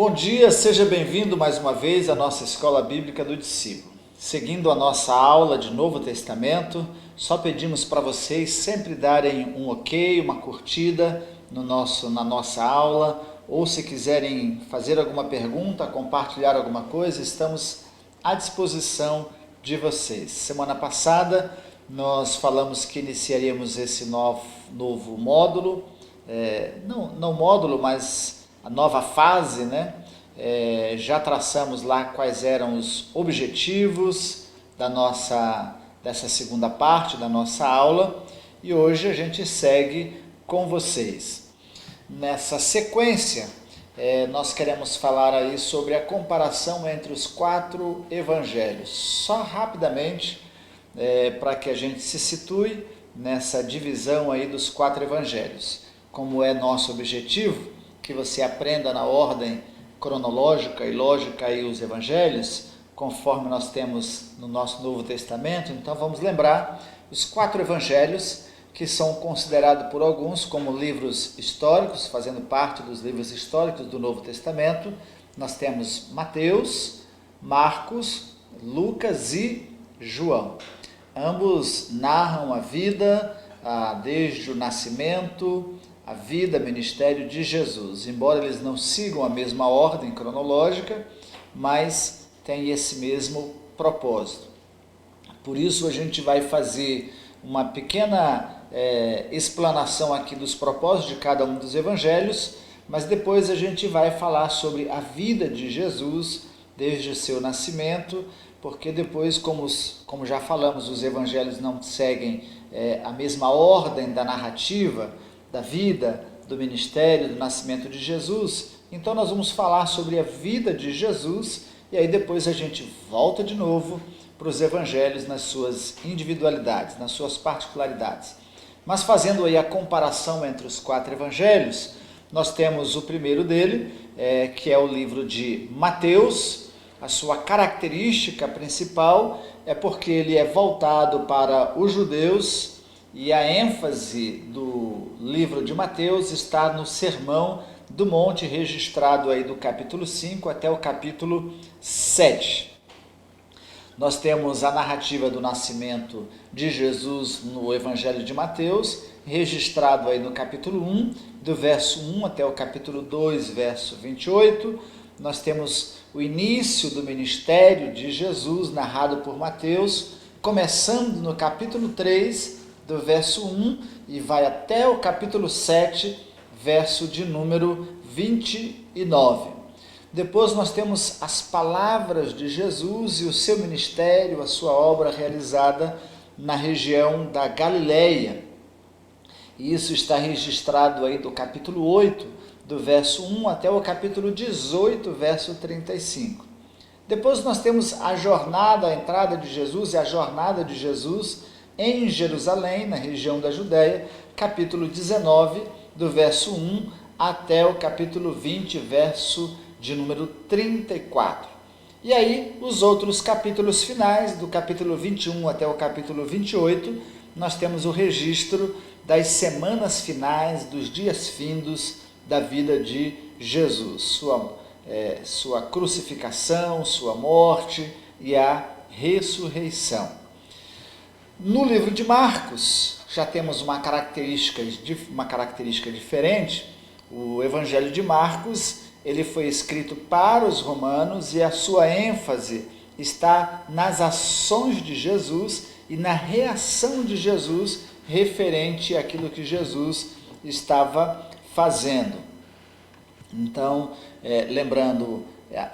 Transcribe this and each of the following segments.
Bom dia, seja bem-vindo mais uma vez à nossa Escola Bíblica do Discípulo. Seguindo a nossa aula de Novo Testamento, só pedimos para vocês sempre darem um ok, uma curtida na nossa aula, ou se quiserem fazer alguma pergunta, compartilhar alguma coisa, estamos à disposição de vocês. Semana passada nós falamos que iniciaríamos esse novo módulo, não módulo, mas a nova fase, né? Já traçamos lá quais eram os objetivos dessa segunda parte da nossa aula e hoje a gente segue com vocês. Nessa sequência, nós queremos falar aí sobre a comparação entre os 4 evangelhos. Só rapidamente, para que a gente se situe nessa divisão aí dos 4 evangelhos. Como é nosso objetivo, que você aprenda na ordem cronológica e lógica aí os evangelhos, conforme nós temos no nosso Novo Testamento. Então vamos lembrar os 4 evangelhos que são considerados por alguns como livros históricos, fazendo parte dos livros históricos do Novo Testamento. Nós temos Mateus, Marcos, Lucas e João. Ambos narram a vida desde o nascimento, a vida, ministério de Jesus, embora eles não sigam a mesma ordem cronológica, mas têm esse mesmo propósito. Por isso a gente vai fazer uma pequena explanação aqui dos propósitos de cada um dos evangelhos, mas depois a gente vai falar sobre a vida de Jesus desde o seu nascimento, porque depois, como já falamos, os evangelhos não seguem a mesma ordem da narrativa, da vida, do ministério, do nascimento de Jesus. Então nós vamos falar sobre a vida de Jesus e aí depois a gente volta de novo para os evangelhos nas suas individualidades, nas suas particularidades. Mas fazendo aí a comparação entre os 4 evangelhos, nós temos o primeiro dele, que é o livro de Mateus. A sua característica principal é porque ele é voltado para os judeus, e a ênfase do livro de Mateus está no Sermão do Monte, registrado aí do capítulo 5 até o capítulo 7. Nós temos a narrativa do nascimento de Jesus no Evangelho de Mateus, registrado aí no capítulo 1, do verso 1 até o capítulo 2, verso 28. Nós temos o início do ministério de Jesus, narrado por Mateus, começando no capítulo 3, do verso 1 e vai até o capítulo 7, verso de número 29. Depois nós temos as palavras de Jesus e o seu ministério, a sua obra realizada na região da Galileia. E isso está registrado aí do capítulo 8, do verso 1 até o capítulo 18, verso 35. Depois nós temos a entrada de Jesus e a jornada de Jesus em Jerusalém, na região da Judéia, capítulo 19, do verso 1 até o capítulo 20, verso de número 34. E aí, os outros capítulos finais, do capítulo 21 até o capítulo 28, nós temos o registro das semanas finais, dos dias findos da vida de Jesus, sua crucificação, sua morte e a ressurreição. No livro de Marcos, já temos uma característica diferente. O Evangelho de Marcos, ele foi escrito para os romanos e a sua ênfase está nas ações de Jesus e na reação de Jesus referente àquilo que Jesus estava fazendo. Então, lembrando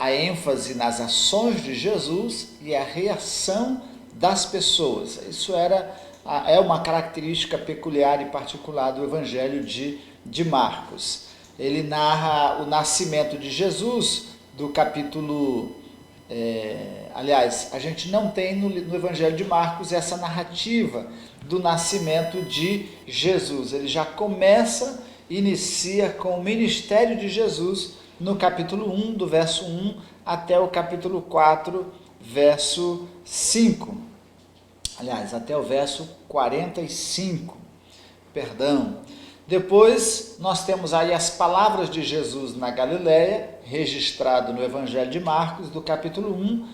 a ênfase nas ações de Jesus e a reação das pessoas. Isso é uma característica peculiar e particular do Evangelho de Marcos. Ele narra o nascimento de Jesus do capítulo... a gente não tem no Evangelho de Marcos essa narrativa do nascimento de Jesus. Ele já inicia com o ministério de Jesus no capítulo 1, do verso 1 até o capítulo 4, verso 5. Até o verso 45, Depois nós temos aí as palavras de Jesus na Galileia, registrado no Evangelho de Marcos, do capítulo 1,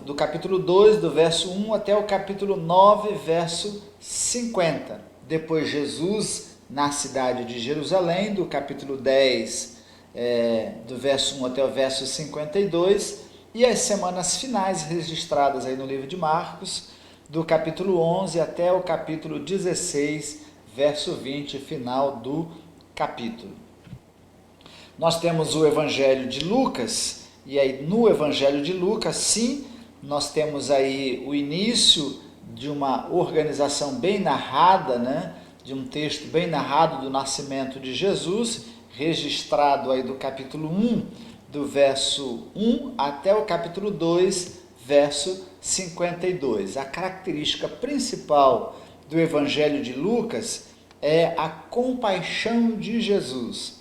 do capítulo 2, do verso 1 até o capítulo 9, verso 50. Depois Jesus na cidade de Jerusalém, do capítulo 10, do verso 1 até o verso 52, e as semanas finais registradas aí no livro de Marcos, do capítulo 11 até o capítulo 16, verso 20, final do capítulo. Nós temos o Evangelho de Lucas, e aí no Evangelho de Lucas, sim, nós temos aí o início de uma organização bem narrada, né? De um texto bem narrado do nascimento de Jesus, registrado aí do capítulo 1, do verso 1 até o capítulo 2, verso 52. A característica principal do Evangelho de Lucas é a compaixão de Jesus,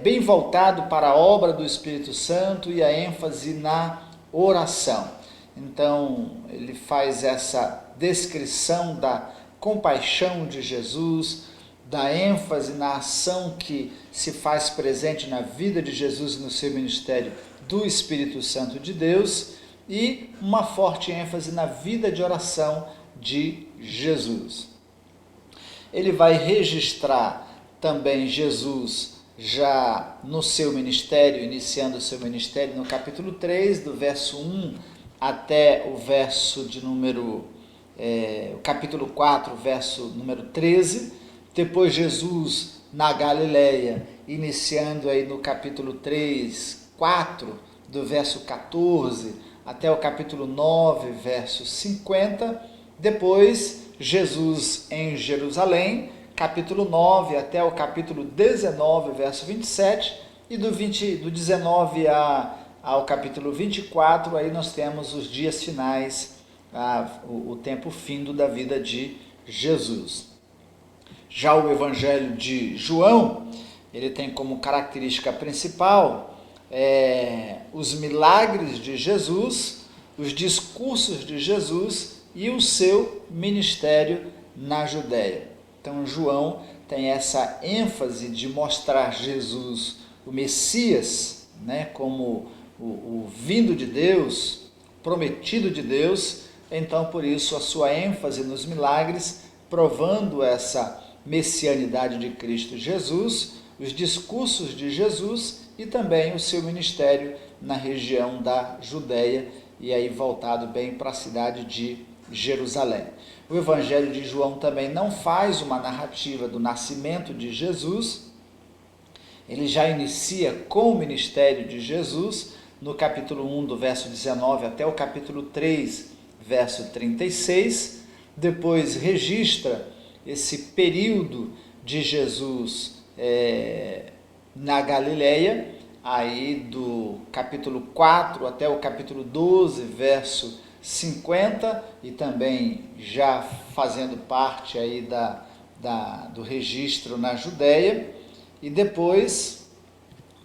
bem voltado para a obra do Espírito Santo e a ênfase na oração. Então, ele faz essa descrição da compaixão de Jesus, da ênfase na ação que se faz presente na vida de Jesus e no seu ministério do Espírito Santo de Deus, e uma forte ênfase na vida de oração de Jesus. Ele vai registrar também Jesus já no seu ministério, iniciando o seu ministério no capítulo 3, do verso 1 até o verso de número, o capítulo 4, verso número 13. Depois Jesus na Galileia, iniciando aí no capítulo 3, 4, do verso 14 até o capítulo 9, verso 50. Depois Jesus em Jerusalém, capítulo 9 até o capítulo 19, verso 27, e do 19 ao capítulo 24, aí nós temos os dias finais, o tempo findo da vida de Jesus. Já o Evangelho de João, ele tem como característica principal os milagres de Jesus, os discursos de Jesus e o seu ministério na Judéia. Então João tem essa ênfase de mostrar Jesus, o Messias, né, como o vindo de Deus, prometido de Deus. Então por isso a sua ênfase nos milagres, provando essa messianidade de Cristo Jesus, os discursos de Jesus e também o seu ministério na região da Judéia, e aí voltado bem para a cidade de Jerusalém. O Evangelho de João também não faz uma narrativa do nascimento de Jesus, ele já inicia com o ministério de Jesus, no capítulo 1, do verso 19 até o capítulo 3, verso 36, depois registra esse período de Jesus na Galileia, aí do capítulo 4 até o capítulo 12, verso 50, e também já fazendo parte aí do registro na Judéia, e depois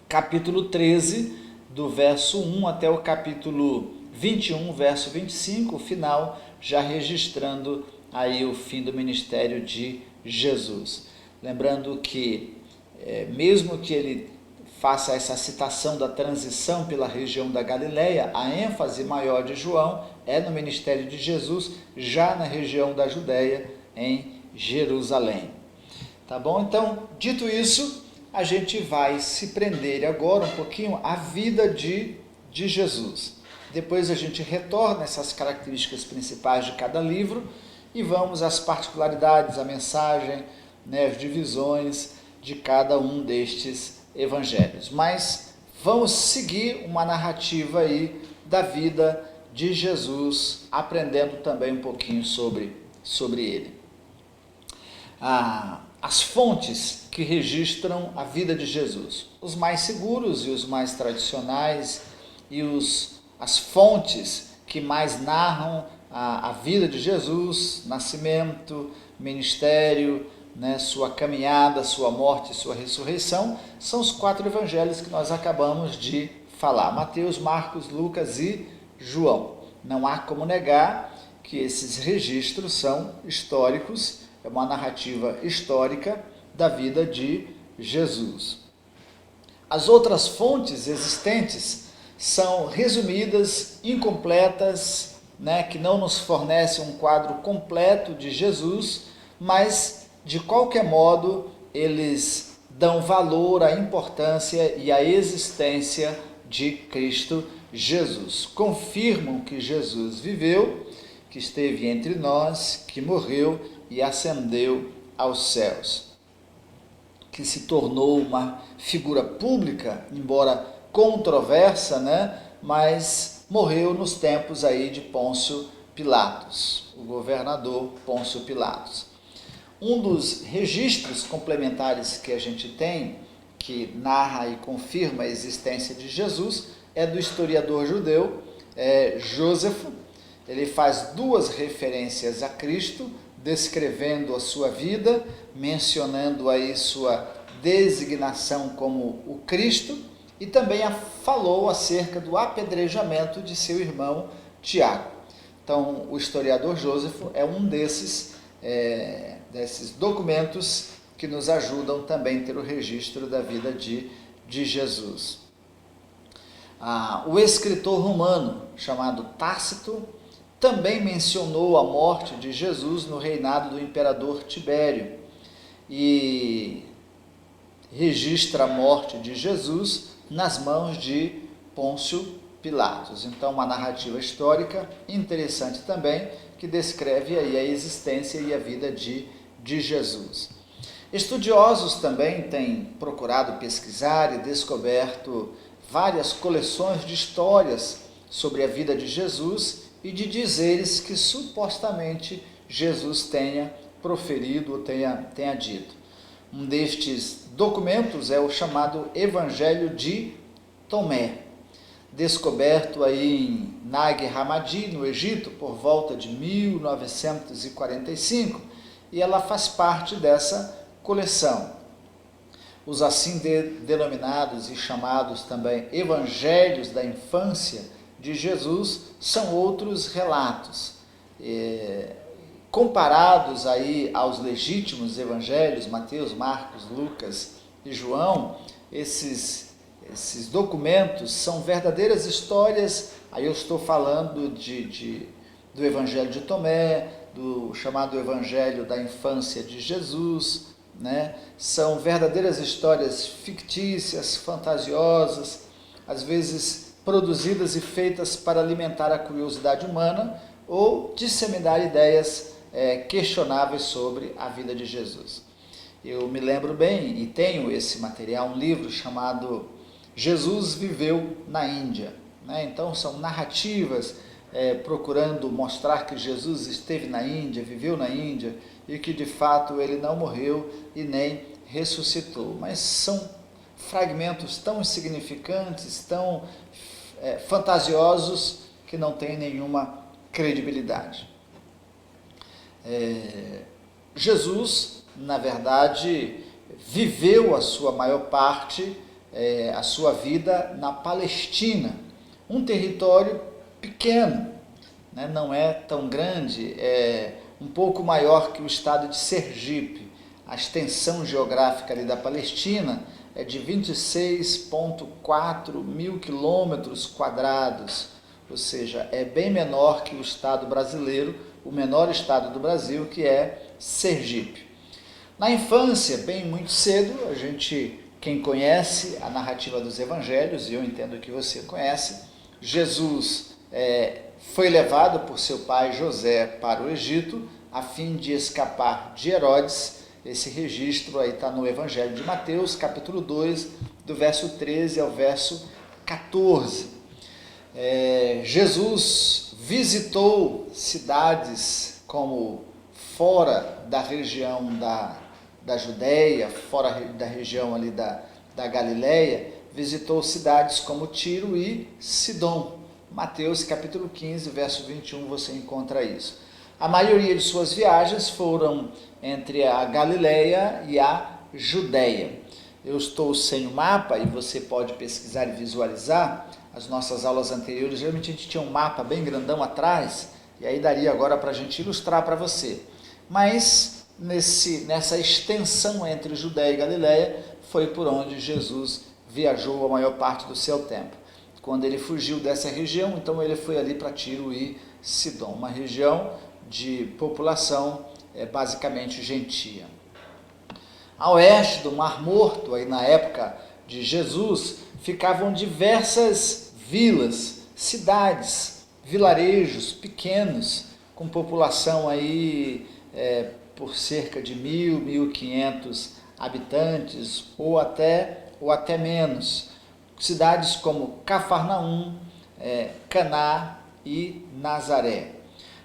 capítulo 13, do verso 1 até o capítulo 21, verso 25, o final, já registrando aí o fim do ministério de Jesus. Lembrando que, mesmo que ele faça essa citação da transição pela região da Galileia, a ênfase maior de João é no ministério de Jesus, já na região da Judéia, em Jerusalém. Tá bom? Então, dito isso, a gente vai se prender agora um pouquinho à vida de Jesus. Depois a gente retorna essas características principais de cada livro e vamos às particularidades, a mensagem, né, as divisões de cada um destes evangelhos. Mas vamos seguir uma narrativa aí da vida de Jesus, aprendendo também um pouquinho sobre ele. As fontes que registram a vida de Jesus, os mais seguros e os mais tradicionais, e as fontes que mais narram a vida de Jesus, nascimento, ministério, né, sua caminhada, sua morte e sua ressurreição, são os 4 evangelhos que nós acabamos de falar: Mateus, Marcos, Lucas e João. Não há como negar que esses registros são históricos é uma narrativa histórica da vida de Jesus. As outras fontes existentes são resumidas, incompletas, que não nos fornecem um quadro completo de Jesus, mas, de qualquer modo, eles dão valor à importância e à existência de Cristo Jesus. Confirmam que Jesus viveu, que esteve entre nós, que morreu e ascendeu aos céus, que se tornou uma figura pública, embora controversa, mas morreu nos tempos aí de Pôncio Pilatos, o governador Pôncio Pilatos. Um dos registros complementares que a gente tem, que narra e confirma a existência de Jesus, é do historiador judeu Jósefo. Ele faz duas referências a Cristo, descrevendo a sua vida, mencionando aí sua designação como o Cristo, e também falou acerca do apedrejamento de seu irmão Tiago. Então, o historiador Jósefo é um desses documentos que nos ajudam também a ter o registro da vida de Jesus. O escritor romano chamado Tácito também mencionou a morte de Jesus no reinado do imperador Tibério e registra a morte de Jesus nas mãos de Pôncio Pilatos. Então, uma narrativa histórica interessante também, que descreve aí a existência e a vida de Jesus. Estudiosos também têm procurado pesquisar e descoberto várias coleções de histórias sobre a vida de Jesus e de dizeres que supostamente Jesus tenha proferido ou tenha dito. Um destes documentos é o chamado Evangelho de Tomé, descoberto aí em Nag Hammadi, no Egito, por volta de 1945, e ela faz parte dessa coleção. Os assim denominados e chamados também Evangelhos da Infância de Jesus são outros relatos. Comparados aí aos legítimos evangelhos, Mateus, Marcos, Lucas e João, esses documentos são verdadeiras histórias. Aí eu estou falando do Evangelho de Tomé, do chamado Evangelho da Infância de Jesus, São verdadeiras histórias fictícias, fantasiosas, às vezes produzidas e feitas para alimentar a curiosidade humana ou disseminar ideias questionáveis sobre a vida de Jesus. Eu me lembro bem, e tenho esse material, um livro chamado Jesus Viveu na Índia. Então são narrativas procurando mostrar que Jesus esteve na Índia, viveu na Índia, e que de fato ele não morreu e nem ressuscitou. Mas são fragmentos tão insignificantes, tão fantasiosos, que não têm nenhuma credibilidade. Jesus, na verdade, viveu a sua maior parte, a sua vida na Palestina, um território pequeno, não é tão grande, é um pouco maior que o estado de Sergipe. A extensão geográfica ali da Palestina é de 26,4 mil quilômetros quadrados, ou seja, é bem menor que o estado brasileiro, o menor estado do Brasil, que é Sergipe. Na infância, bem muito cedo, quem conhece a narrativa dos evangelhos, e eu entendo que você conhece, Jesus foi levado por seu pai José para o Egito, a fim de escapar de Herodes. Esse registro aí está no Evangelho de Mateus, capítulo 2, do verso 13 ao verso 14. Jesus visitou cidades como fora da região da Judéia, fora da região ali da Galileia, visitou cidades como Tiro e Sidom. Mateus capítulo 15, verso 21, você encontra isso. A maioria de suas viagens foram entre a Galileia e a Judéia. Eu estou sem o mapa e você pode pesquisar e visualizar. As nossas aulas anteriores, geralmente a gente tinha um mapa bem grandão atrás, e aí daria agora para a gente ilustrar para você. Mas nessa extensão entre Judéia e Galiléia, foi por onde Jesus viajou a maior parte do seu tempo. Quando ele fugiu dessa região, então ele foi ali para Tiro e Sidom, uma região de população basicamente gentia. A oeste do Mar Morto, aí na época de Jesus, ficavam diversas vilas, cidades, vilarejos pequenos, com população aí por cerca de 1.000, 1.500 habitantes, ou até menos. Cidades como Cafarnaum, Caná e Nazaré.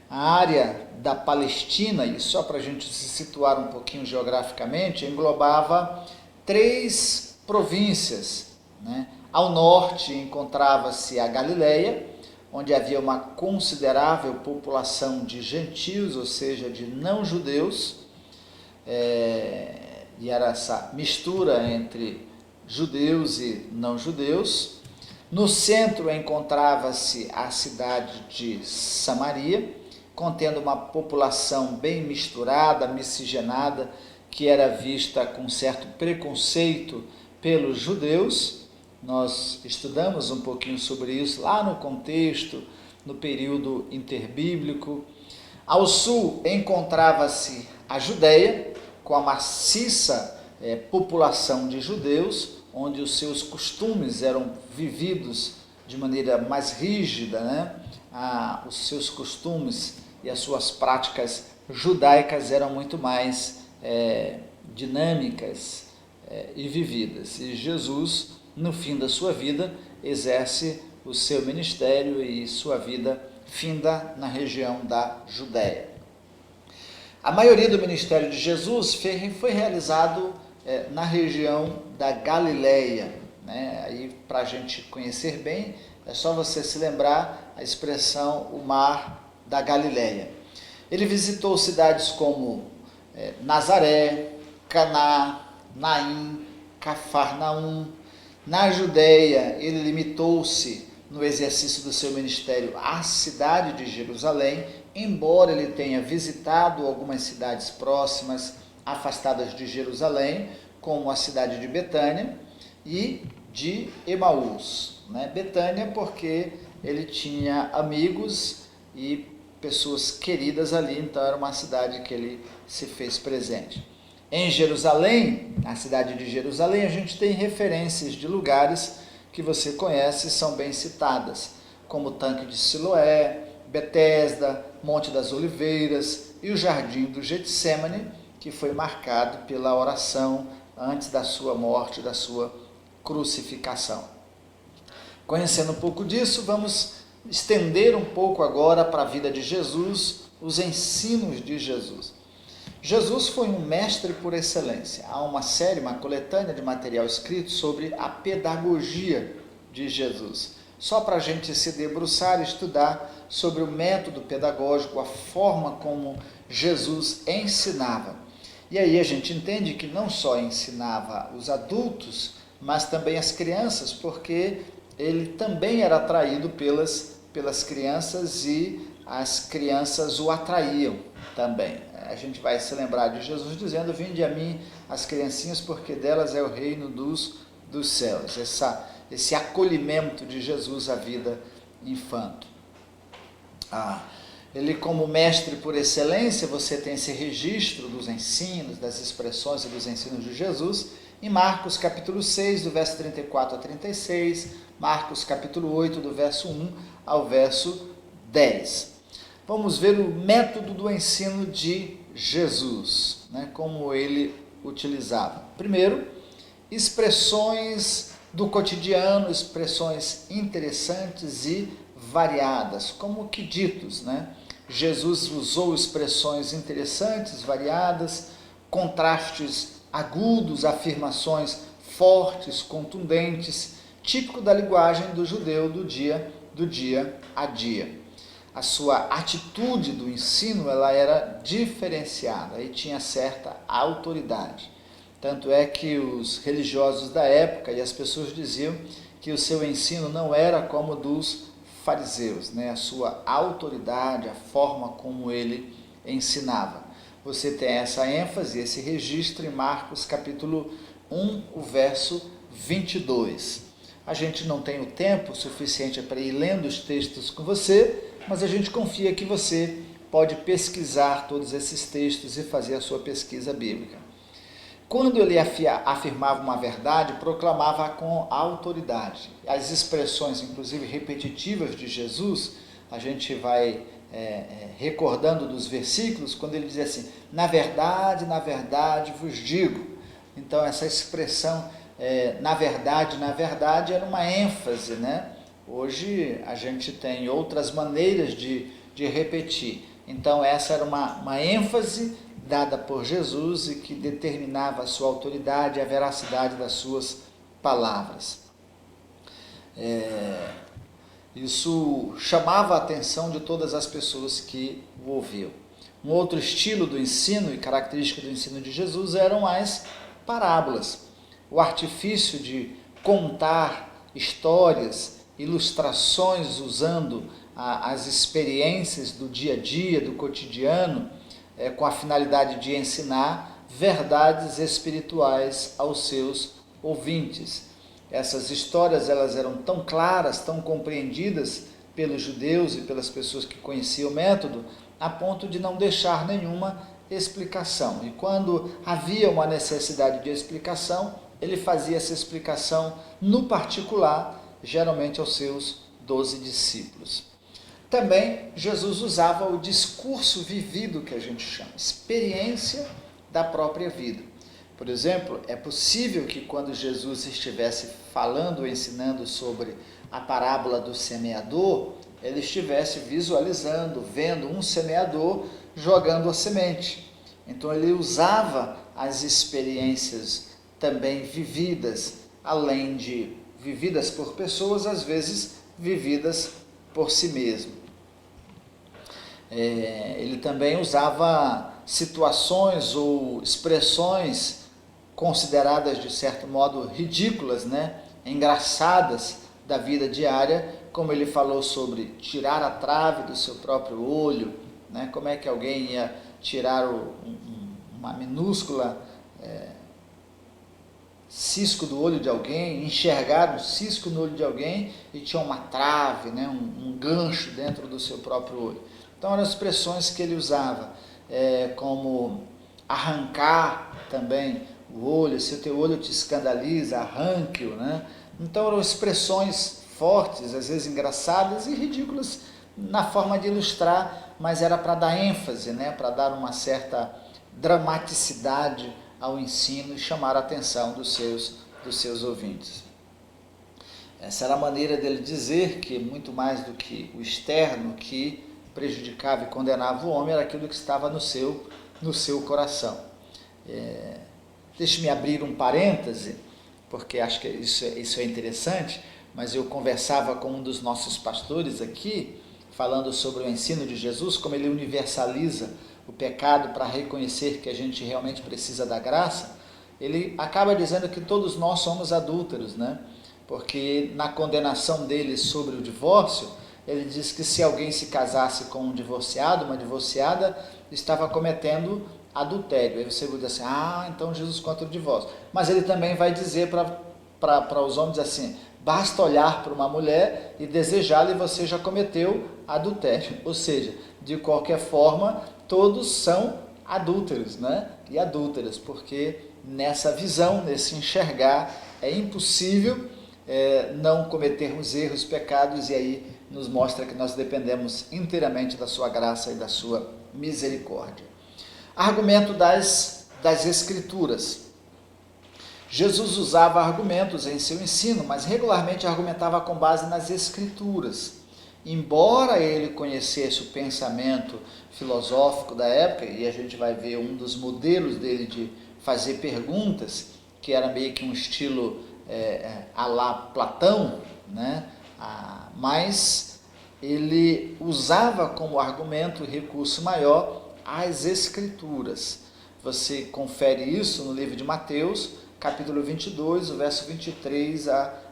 A área da Palestina, e só para a gente se situar um pouquinho geograficamente, englobava 3 províncias, né? Ao norte encontrava-se a Galileia, onde havia uma considerável população de gentios, ou seja, de não-judeus, e era essa mistura entre judeus e não-judeus. No centro encontrava-se a cidade de Samaria, contendo uma população bem misturada, miscigenada, que era vista com certo preconceito pelos judeus. Nós estudamos um pouquinho sobre isso lá no contexto, no período interbíblico. Ao sul encontrava-se a Judéia, com a maciça população de judeus, onde os seus costumes eram vividos de maneira mais rígida, né? Os seus costumes e as suas práticas judaicas eram muito mais dinâmicas e vividas. E Jesus, no fim da sua vida, exerce o seu ministério e sua vida finda na região da Judéia. A maioria do ministério de Jesus foi realizado na região da Galileia, né? Aí, para a gente conhecer bem, é só você se lembrar a expressão o mar da Galileia. Ele visitou cidades como Nazaré, Caná, Naim, Cafarnaum. Na Judéia, ele limitou-se no exercício do seu ministério à cidade de Jerusalém, embora ele tenha visitado algumas cidades próximas, afastadas de Jerusalém, como a cidade de Betânia e de Emaús. Betânia porque ele tinha amigos e pessoas queridas ali, então era uma cidade que ele se fez presente. Em Jerusalém, na cidade de Jerusalém, a gente tem referências de lugares que você conhece e são bem citadas, como o Tanque de Siloé, Betesda, Monte das Oliveiras e o Jardim do Getsêmani, que foi marcado pela oração antes da sua morte, da sua crucificação. Conhecendo um pouco disso, vamos estender um pouco agora para a vida de Jesus, os ensinos de Jesus. Jesus foi um mestre por excelência. Há uma série, uma coletânea de material escrito sobre a pedagogia de Jesus. Só para a gente se debruçar e estudar sobre o método pedagógico, a forma como Jesus ensinava. E aí a gente entende que não só ensinava os adultos, mas também as crianças, porque ele também era atraído pelas crianças e as crianças o atraíam também. A gente vai se lembrar de Jesus dizendo: vinde a mim as criancinhas, porque delas é o reino dos céus. Esse acolhimento de Jesus à vida infanto. Ele, como mestre por excelência, você tem esse registro dos ensinos, das expressões e dos ensinos de Jesus em Marcos capítulo 6, do verso 34 a 36, Marcos capítulo 8, do verso 1 ao verso 10. Vamos ver o método do ensino de Jesus, como ele utilizava. Primeiro, expressões do cotidiano, expressões interessantes e variadas, como que ditos, Jesus usou expressões interessantes, variadas, contrastes agudos, afirmações fortes, contundentes, típico da linguagem do judeu do dia a dia. A sua atitude do ensino ela era diferenciada e tinha certa autoridade. Tanto é que os religiosos da época e as pessoas diziam que o seu ensino não era como o dos fariseus, A sua autoridade, a forma como ele ensinava. você tem essa ênfase, esse registro em Marcos capítulo 1, o verso 22. A gente não tem o tempo suficiente para ir lendo os textos com você, mas a gente confia que você pode pesquisar todos esses textos e fazer a sua pesquisa bíblica. Quando ele afirmava uma verdade, proclamava com autoridade. As expressões, inclusive repetitivas de Jesus, a gente vai recordando dos versículos, quando ele dizia assim, na verdade vos digo. Então essa expressão, na verdade, era uma ênfase, né? Hoje a gente tem outras maneiras de repetir. Então essa era uma ênfase dada por Jesus e que determinava a sua autoridade e a veracidade das suas palavras. Isso chamava a atenção de todas as pessoas que o ouviam. Um outro estilo do ensino e característica do ensino de Jesus eram as parábolas. O artifício de contar histórias, ilustrações usando as experiências do dia a dia, do cotidiano, com a finalidade de ensinar verdades espirituais aos seus ouvintes. Essas histórias elas eram tão claras, tão compreendidas pelos judeus e pelas pessoas que conheciam o método, a ponto de não deixar nenhuma explicação. E quando havia uma necessidade de explicação, ele fazia essa explicação no particular, geralmente aos seus 12 discípulos. Também Jesus usava o discurso vivido, que a gente chama, experiência da própria vida. Por exemplo, é possível que quando Jesus estivesse falando ou ensinando sobre a parábola do semeador, ele estivesse visualizando, vendo um semeador jogando a semente. Então ele usava as experiências também vividas, além de vividas por pessoas, às vezes vividas por si mesmo. Ele também usava situações ou expressões consideradas de certo modo ridículas, né? Engraçadas da vida diária, como ele falou sobre tirar a trave do seu próprio olho, né? Como é que alguém ia tirar uma minúscula cisco do olho de alguém, enxergar um cisco no olho de alguém e tinha uma trave, né? um gancho dentro do seu próprio olho. Então eram expressões que ele usava, como arrancar também o olho, se o teu olho te escandaliza, arranque-o, né? Então eram expressões fortes, às vezes engraçadas e ridículas na forma de ilustrar, mas era para dar ênfase, né? Para dar uma certa dramaticidade ao ensino e chamar a atenção dos seus ouvintes. Essa era a maneira dele dizer que muito mais do que o externo que prejudicava e condenava o homem era aquilo que estava no seu coração. Deixe-me abrir um parêntese, porque acho que isso é interessante, mas eu conversava com um dos nossos pastores aqui, falando sobre o ensino de Jesus, como ele universaliza o pecado para reconhecer que a gente realmente precisa da graça. Ele acaba dizendo que todos nós somos adúlteros, né? Porque na condenação dele sobre o divórcio, ele diz que se alguém se casasse com um divorciado, uma divorciada, estava cometendo adultério. Aí você diz assim, então Jesus contra o divórcio. Mas ele também vai dizer para os homens assim, basta olhar para uma mulher e desejá-la e você já cometeu adultério. Ou seja, de qualquer forma, todos são adúlteros, né? E adúlteras, porque nessa visão, nesse enxergar, é impossível não cometermos erros, pecados, e aí nos mostra que nós dependemos inteiramente da sua graça e da sua misericórdia. Argumento das Escrituras. Jesus usava argumentos em seu ensino, mas regularmente argumentava com base nas Escrituras. Embora ele conhecesse o pensamento filosófico da época, e a gente vai ver um dos modelos dele de fazer perguntas, que era meio que um estilo à la Platão, né? Mas ele usava como argumento e recurso maior as Escrituras. Você confere isso no livro de Mateus, capítulo 22, o verso 23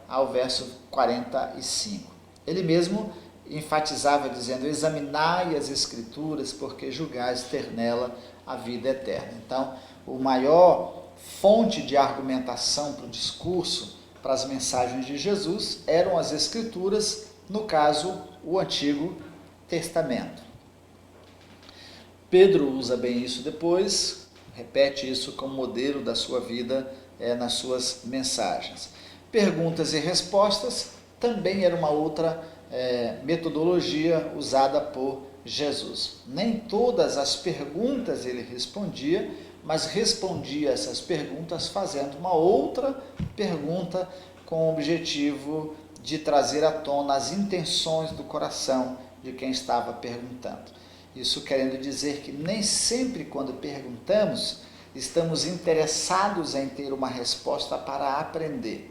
ao verso 45. Ele mesmo enfatizava dizendo, examinai as Escrituras, porque julgais ter nela a vida eterna. Então, o maior fonte de argumentação para o discurso, para as mensagens de Jesus, eram as Escrituras, no caso, o Antigo Testamento. Pedro usa bem isso depois, repete isso como modelo da sua vida nas suas mensagens. Perguntas e respostas também era uma outra metodologia usada por Jesus. Nem todas as perguntas ele respondia, mas respondia essas perguntas fazendo uma outra pergunta com o objetivo de trazer à tona as intenções do coração de quem estava perguntando. Isso querendo dizer que nem sempre quando perguntamos, estamos interessados em ter uma resposta para aprender.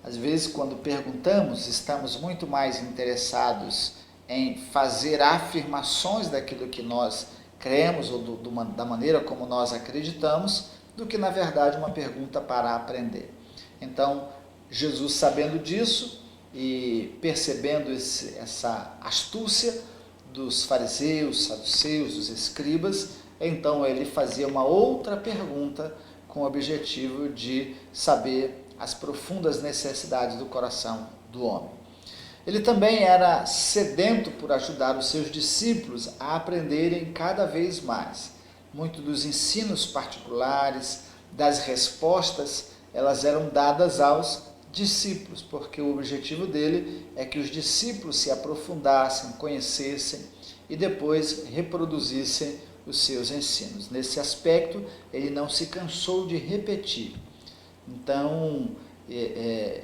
Às vezes, quando perguntamos, estamos muito mais interessados em fazer afirmações daquilo que nós cremos ou da maneira como nós acreditamos, do que, na verdade, uma pergunta para aprender. Então, Jesus, sabendo disso e percebendo essa astúcia dos fariseus, saduceus, dos escribas, então ele fazia uma outra pergunta com o objetivo de saber as profundas necessidades do coração do homem. Ele também era sedento por ajudar os seus discípulos a aprenderem cada vez mais. Muito dos ensinos particulares, das respostas, elas eram dadas aos discípulos, porque o objetivo dele é que os discípulos se aprofundassem, conhecessem e depois reproduzissem os seus ensinos. Nesse aspecto, ele não se cansou de repetir. Então,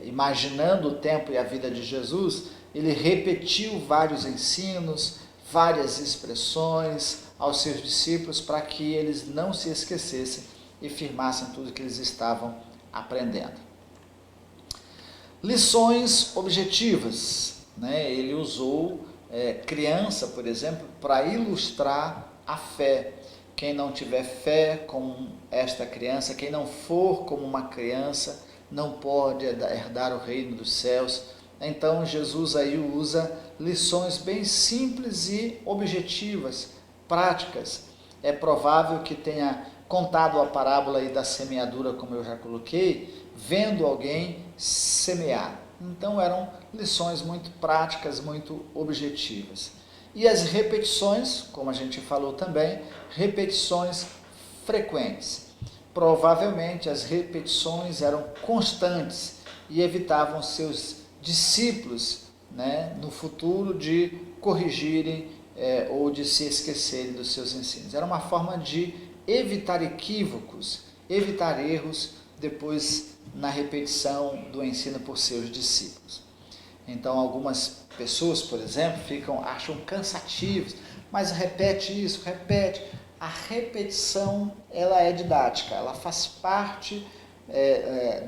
imaginando o tempo e a vida de Jesus, ele repetiu vários ensinos, várias expressões aos seus discípulos para que eles não se esquecessem e firmassem tudo que eles estavam aprendendo. Lições objetivas, né? Ele usou criança, por exemplo, para ilustrar a fé. Quem não tiver fé como esta criança, quem não for como uma criança, não pode herdar o reino dos céus. Então Jesus aí usa lições bem simples e objetivas, práticas. É provável que tenha contado a parábola aí da semeadura, como eu já coloquei, vendo alguém semear. Então eram lições muito práticas, muito objetivas. E as repetições, como a gente falou também, repetições frequentes. Provavelmente as repetições eram constantes e evitavam seus discípulos, né, no futuro de corrigirem ou de se esquecerem dos seus ensinos. Era uma forma de evitar equívocos, evitar erros depois na repetição do ensino por seus discípulos. Então algumas pessoas, por exemplo, acham cansativos, mas repete isso, repete. A repetição, ela é didática, ela faz parte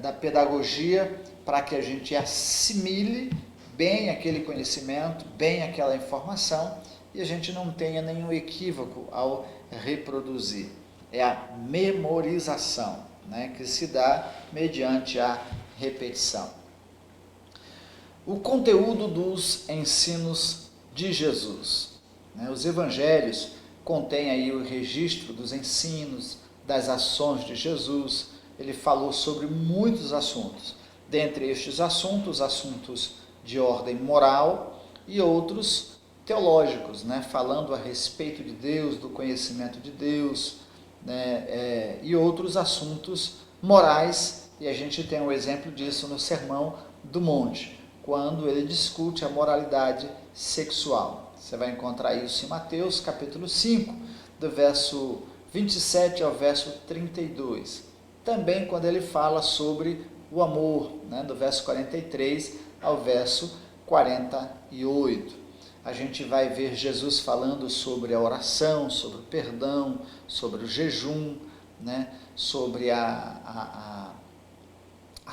da pedagogia para que a gente assimile bem aquele conhecimento, bem aquela informação e a gente não tenha nenhum equívoco ao reproduzir. É a memorização, né, que se dá mediante a repetição. O conteúdo dos ensinos de Jesus, né? Os evangelhos contêm aí o registro dos ensinos, das ações de Jesus. Ele falou sobre muitos assuntos. Dentre estes assuntos de ordem moral e outros teológicos, né? Falando a respeito de Deus, do conhecimento de Deus, né? E outros assuntos morais, e a gente tem um exemplo disso no Sermão do Monte, quando ele discute a moralidade sexual. Você vai encontrar isso em Mateus capítulo 5, do verso 27 ao verso 32. Também quando ele fala sobre o amor, né, do verso 43 ao verso 48. A gente vai ver Jesus falando sobre a oração, sobre o perdão, sobre o jejum, né, sobre a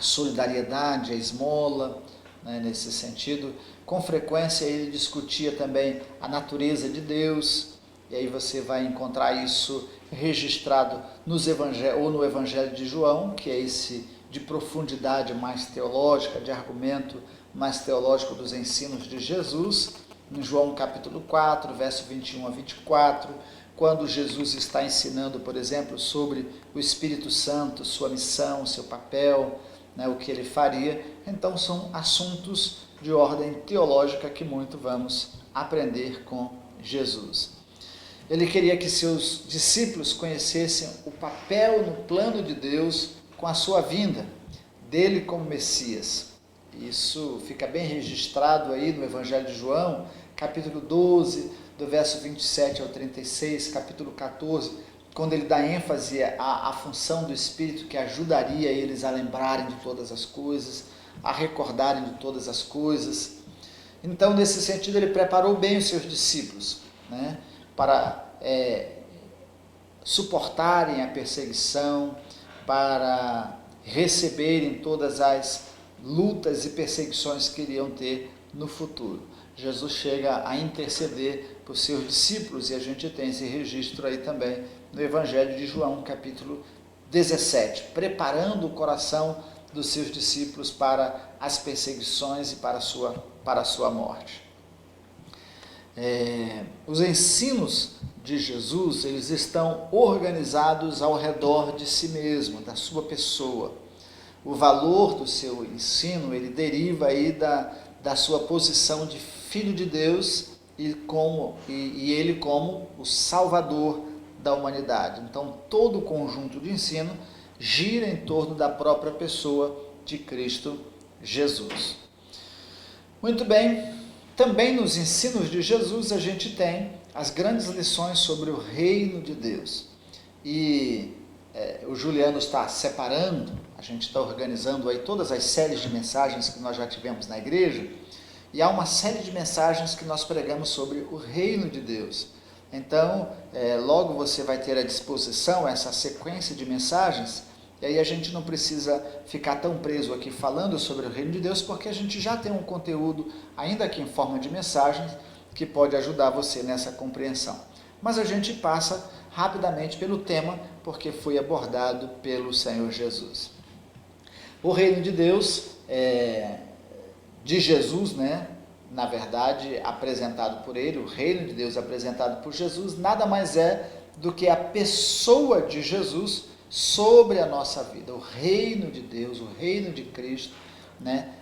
solidariedade, a esmola, né, nesse sentido. Com frequência ele discutia também a natureza de Deus, e aí você vai encontrar isso registrado nos evangelhos, ou no Evangelho de João, que é esse de profundidade mais teológica, de argumento mais teológico dos ensinos de Jesus, em João capítulo 4, verso 21 a 24, quando Jesus está ensinando, por exemplo, sobre o Espírito Santo, sua missão, seu papel, né, o que ele faria. Então são assuntos de ordem teológica que muito vamos aprender com Jesus. Ele queria que seus discípulos conhecessem o papel no plano de Deus com a sua vinda, dele como Messias. Isso fica bem registrado aí no Evangelho de João, capítulo 12, do verso 27 ao 36, capítulo 14, quando ele dá ênfase à função do Espírito que ajudaria eles a lembrarem de todas as coisas, a recordarem de todas as coisas. Então, nesse sentido, ele preparou bem os seus discípulos, né, para suportarem a perseguição, para receberem todas as lutas e perseguições que iriam ter no futuro. Jesus chega a interceder por seus discípulos e a gente tem esse registro aí também no Evangelho de João, capítulo 17, preparando o coração dos seus discípulos para as perseguições e para a sua morte. Os ensinos de Jesus, eles estão organizados ao redor de si mesmo, da sua pessoa. O valor do seu ensino, ele deriva aí da sua posição de Filho de Deus e ele como o Salvador da humanidade. Então, todo o conjunto de ensino gira em torno da própria pessoa de Cristo Jesus. Muito bem, também nos ensinos de Jesus a gente tem as grandes lições sobre o reino de Deus. E o Juliano está separando, a gente está organizando aí todas as séries de mensagens que nós já tivemos na igreja, e há uma série de mensagens que nós pregamos sobre o reino de Deus. Então, logo você vai ter à disposição essa sequência de mensagens, e aí a gente não precisa ficar tão preso aqui falando sobre o reino de Deus, porque a gente já tem um conteúdo, ainda que em forma de mensagens, que pode ajudar você nessa compreensão. Mas a gente passa rapidamente pelo tema, porque foi abordado pelo Senhor Jesus. O reino de Deus, de Jesus, né? Na verdade, apresentado por ele, o reino de Deus apresentado por Jesus, nada mais é do que a pessoa de Jesus sobre a nossa vida, o reino de Deus, o reino de Cristo, né,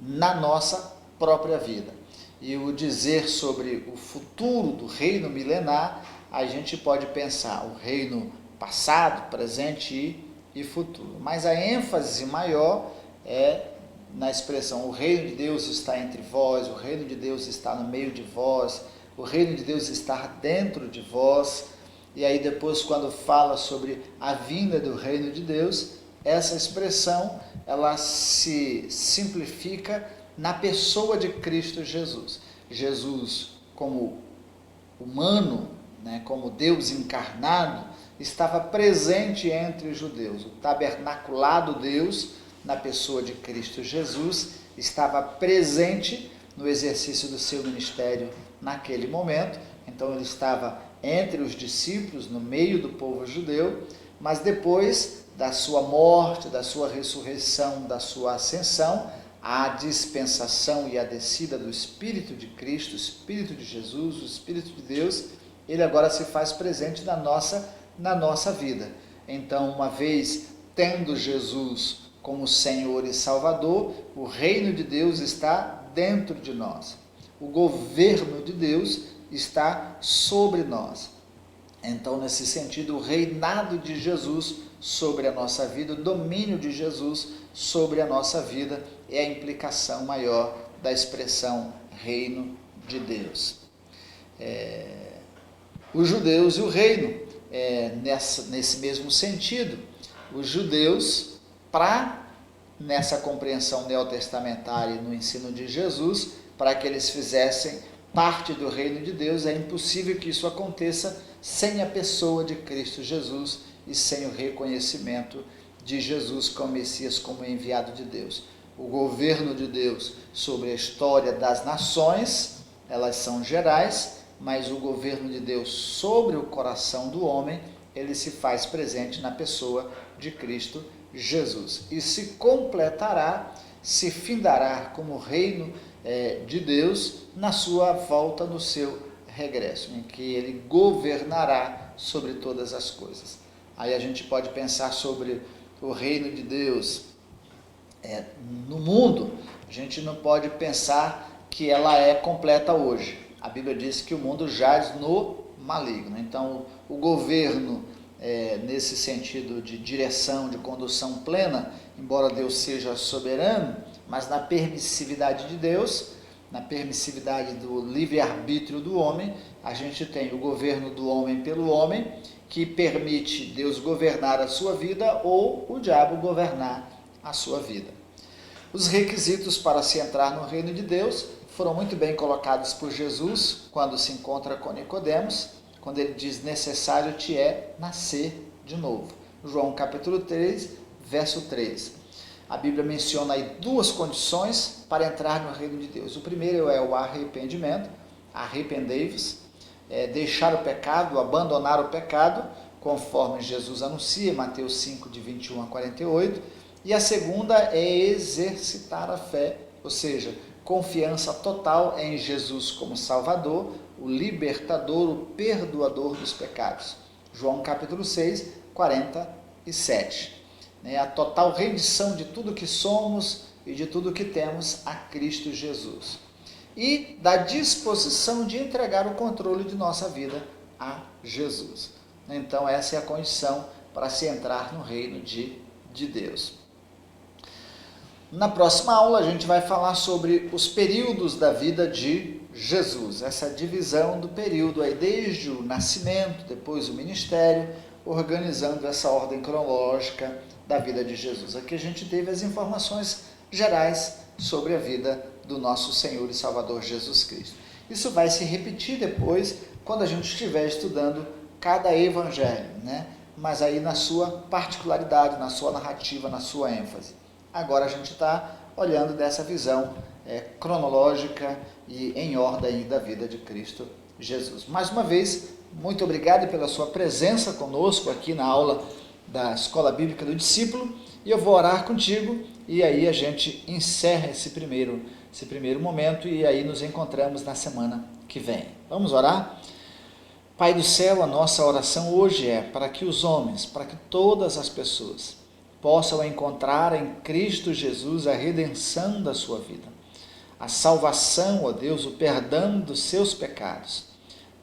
na nossa própria vida. E o dizer sobre o futuro do reino milenar, a gente pode pensar o reino passado, presente e futuro. Mas a ênfase maior é na expressão o reino de Deus está entre vós, o reino de Deus está no meio de vós, o reino de Deus está dentro de vós. E aí depois, quando fala sobre a vinda do reino de Deus, essa expressão ela se simplifica na pessoa de Cristo Jesus. Jesus, como humano, né, como Deus encarnado, estava presente entre os judeus. O tabernaculado Deus, na pessoa de Cristo Jesus, estava presente no exercício do seu ministério naquele momento. Então ele estava entre os discípulos, no meio do povo judeu, mas depois da sua morte, da sua ressurreição, da sua ascensão, a dispensação e a descida do Espírito de Cristo, o Espírito de Jesus, o Espírito de Deus, ele agora se faz presente na nossa vida. Então, uma vez tendo Jesus como Senhor e Salvador, o reino de Deus está dentro de nós. O governo de Deus está sobre nós. Então, nesse sentido, o reinado de Jesus sobre a nossa vida, o domínio de Jesus sobre a nossa vida é a implicação maior da expressão reino de Deus. Os judeus e o reino, nesse mesmo sentido, os judeus, nessa compreensão neotestamentária e no ensino de Jesus, para que eles fizessem parte do reino de Deus, é impossível que isso aconteça sem a pessoa de Cristo Jesus e sem o reconhecimento de Jesus como Messias, como enviado de Deus. O governo de Deus sobre a história das nações, elas são gerais, mas o governo de Deus sobre o coração do homem, ele se faz presente na pessoa de Cristo Jesus. E se completará, se findará como reino de Deus na sua volta, no seu regresso, em que ele governará sobre todas as coisas. Aí a gente pode pensar sobre o reino de Deus no mundo. A gente não pode pensar que ela é completa hoje. A Bíblia diz que o mundo jaz no maligno. Então, o governo, nesse sentido de direção, de condução plena, embora Deus seja soberano, mas na permissividade de Deus, na permissividade do livre-arbítrio do homem, a gente tem o governo do homem pelo homem, que permite Deus governar a sua vida ou o diabo governar a sua vida. Os requisitos para se entrar no reino de Deus foram muito bem colocados por Jesus quando se encontra com Nicodemos, quando ele diz: necessário te é nascer de novo. João capítulo 3, verso 3. A Bíblia menciona aí duas condições para entrar no reino de Deus. O primeiro é o arrependimento, arrependei-vos, deixar o pecado, abandonar o pecado, conforme Jesus anuncia, Mateus 5, de 21 a 48. E a segunda é exercitar a fé, ou seja, confiança total em Jesus como Salvador, o libertador, o perdoador dos pecados. João capítulo 6, 47. A total rendição de tudo que somos e de tudo que temos a Cristo Jesus. E da disposição de entregar o controle de nossa vida a Jesus. Então essa é a condição para se entrar no reino de Deus. Na próxima aula a gente vai falar sobre os períodos da vida de Jesus, essa divisão do período aí desde o nascimento, depois o ministério, organizando essa ordem cronológica da vida de Jesus. Aqui a gente teve as informações gerais sobre a vida do nosso Senhor e Salvador Jesus Cristo. Isso vai se repetir depois, quando a gente estiver estudando cada evangelho, mas aí na sua particularidade, na sua narrativa, na sua ênfase. Agora a gente está olhando dessa visão cronológica e em ordem da vida de Cristo Jesus. Mais uma vez, muito obrigado pela sua presença conosco aqui na aula da Escola Bíblica do Discípulo, e eu vou orar contigo, e aí a gente encerra esse primeiro momento, e aí nos encontramos na semana que vem. Vamos orar? Pai do céu, a nossa oração hoje é para que os homens, para que todas as pessoas possam encontrar em Cristo Jesus a redenção da sua vida, a salvação, ó Deus, o perdão dos seus pecados,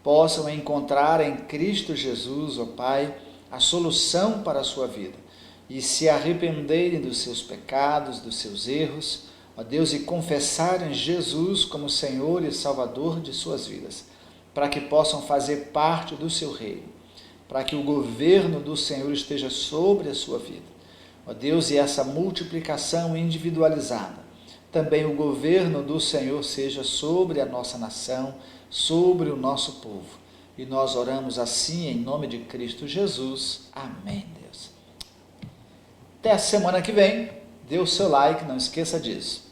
possam encontrar em Cristo Jesus, ó Pai, a solução para a sua vida, e se arrependerem dos seus pecados, dos seus erros, ó Deus, e confessarem Jesus como Senhor e Salvador de suas vidas, para que possam fazer parte do seu reino, para que o governo do Senhor esteja sobre a sua vida, ó Deus, e essa multiplicação individualizada, também o governo do Senhor seja sobre a nossa nação, sobre o nosso povo. E nós oramos assim em nome de Cristo Jesus. Amém, Deus. Até a semana que vem. Dê o seu like, não esqueça disso.